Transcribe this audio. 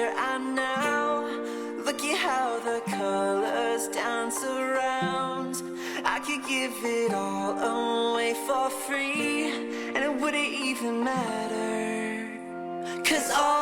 where I'm now. Look at how the colors dance around. I could give it all away for free, and it wouldn't even matter. 'Cause all